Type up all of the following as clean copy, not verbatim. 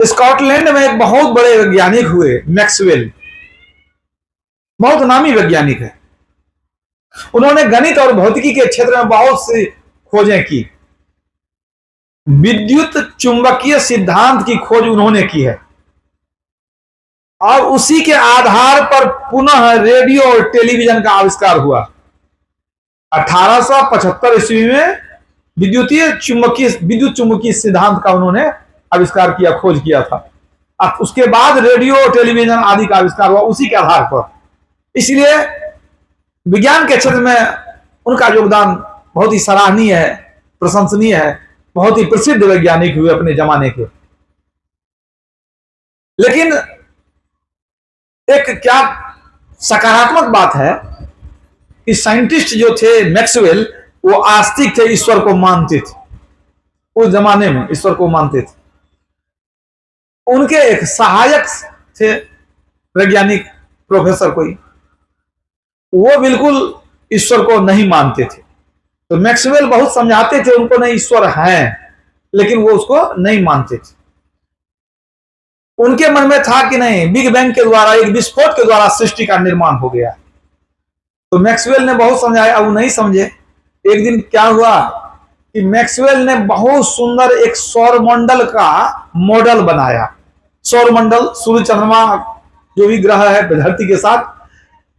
Scotland में एक बहुत बड़े वैज्ञानिक हुए, मैक्सवेल, बहुत नामी वैज्ञानिक है। उन्होंने गणित और भौतिकी के क्षेत्र में बहुत सी खोजें की। विद्युत चुंबकीय सिद्धांत की खोज उन्होंने की है और उसी के आधार पर पुनः रेडियो और टेलीविजन का आविष्कार हुआ। 1875 ईस्वी में विद्युत चुंबकीय सिद्धांत का उन्होंने आविष्कार किया, खोज किया था। अब उसके बाद रेडियो और टेलीविजन आदि का आविष्कार हुआ उसी के आधार पर। इसलिए विज्ञान के क्षेत्र में उनका योगदान बहुत ही सराहनीय है, प्रशंसनीय है। बहुत ही प्रसिद्ध वैज्ञानिक हुए अपने जमाने के। लेकिन एक क्या सकारात्मक बात है कि साइंटिस्ट जो थे मैक्सवेल, वो आस्तिक थे, ईश्वर को मानते थे। उस जमाने में ईश्वर को मानते थे। उनके एक सहायक थे वैज्ञानिक प्रोफेसर कोई, वो बिल्कुल ईश्वर को नहीं मानते थे। तो मैक्सवेल बहुत समझाते थे उनको, नहीं ईश्वर है, लेकिन वो उसको नहीं मानते थे। उनके मन में था कि नहीं, बिग बैंग के द्वारा, एक विस्फोट के द्वारा सृष्टि का निर्माण हो गया। तो मैक्सवेल ने बहुत समझाया, वो नहीं समझे। एक दिन क्या हुआ कि मैक्सवेल ने बहुत सुंदर एक सौरमंडल का मॉडल बनाया। सौरमंडल, सूर्य चंद्रमा जो भी ग्रह है धरती के साथ,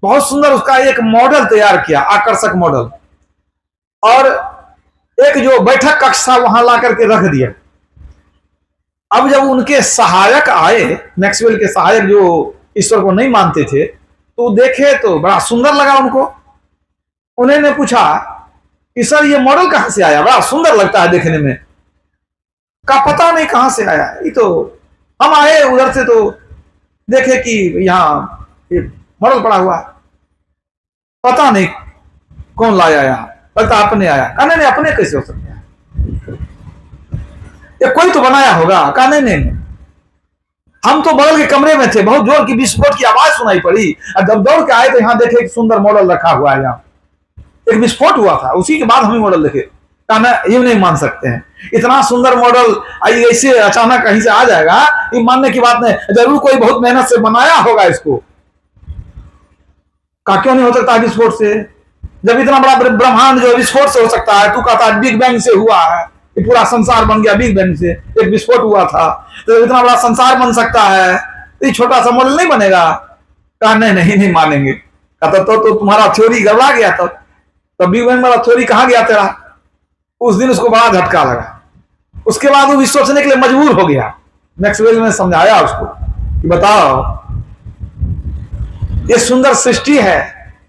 बहुत सुंदर उसका एक मॉडल तैयार किया, आकर्षक मॉडल। और एक जो बैठक कक्ष था वहां ला करके रख दिया। अब जब उनके सहायक आए, मैक्सवेल के सहायक जो ईश्वर को नहीं मानते थे, तो देखे तो बड़ा सुंदर लगा उनको। उन्होंने पूछा कि सर ये मॉडल कहां से आया, बड़ा सुंदर लगता है देखने में। का पता नहीं कहां से आया, ये तो हम आए उधर से तो देखे कि यहाँ मॉडल पड़ा हुआ है, पता नहीं कौन लाया यहाँ, लगता अपने आया। कहा नहीं अपने कैसे हो सकता है, ये कोई तो बनाया होगा। कहा नहीं, हम तो बगल के कमरे में थे, बहुत जोर की विस्फोट की आवाज सुनाई पड़ी, और जब दौड़ के आए तो यहाँ देखे एक सुंदर मॉडल रखा हुआ है। यहाँ एक विस्फोट हुआ था, उसी के बाद हमें मॉडल देखे। कहा ना ये नहीं मान सकते हैं, इतना सुंदर मॉडल ऐसे अचानक कहीं से आ जाएगा, ये मानने की बात नहीं, जरूर कोई बहुत मेहनत से बनाया होगा इसको। कहा क्यों नहीं हो सकता विस्फोट से, जब इतना बड़ा ब्रह्मांड जो विस्फोट से हो सकता है। तू कहता है बिग बैंग से हुआ है, ये पूरा संसार बन गया बिग बैंग से, एक विस्फोट हुआ था, तो इतना बड़ा संसार बन सकता है, ये छोटा सा मॉडल नहीं बनेगा। कहा नहीं मानेंगे। कहता तो तुम्हारा थ्योरी गड़बड़ा गया। तब बिग बैंग वाला थ्योरी कहां गया तेरा। उस दिन उसको बड़ा झटका लगा। उसके बाद वो विश्व सोचने के लिए मजबूर हो गया। मैक्सवेल ने समझाया उसको कि बताओ, ये सुंदर सृष्टि है,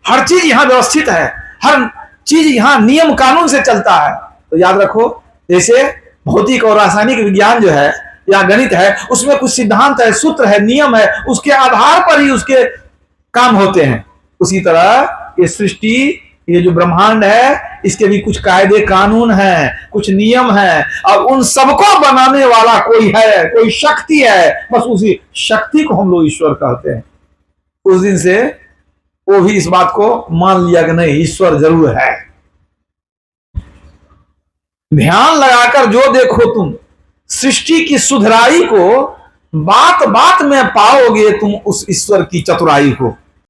हर चीज यहां व्यवस्थित है, हर चीज यहां नियम कानून से चलता है। तो याद रखो, जैसे भौतिक और रासायनिक विज्ञान जो है या गणित है, उसमें कुछ सिद्धांत है, सूत्र है, नियम है, उसके आधार पर ही उसके काम होते हैं। उसी तरह ये सृष्टि, ये जो ब्रह्मांड है, इसके भी कुछ कायदे कानून हैं, कुछ नियम हैं, और उन सबको बनाने वाला कोई है, कोई शक्ति है। बस उसी शक्ति को हम लोग ईश्वर कहते हैं। उस दिन से वो भी इस बात को मान लिया कि नहीं, ईश्वर जरूर है। ध्यान लगाकर जो देखो तुम सृष्टि की सुधराई को, बात बात में पाओगे तुम उस ईश्वर की चतुराई को।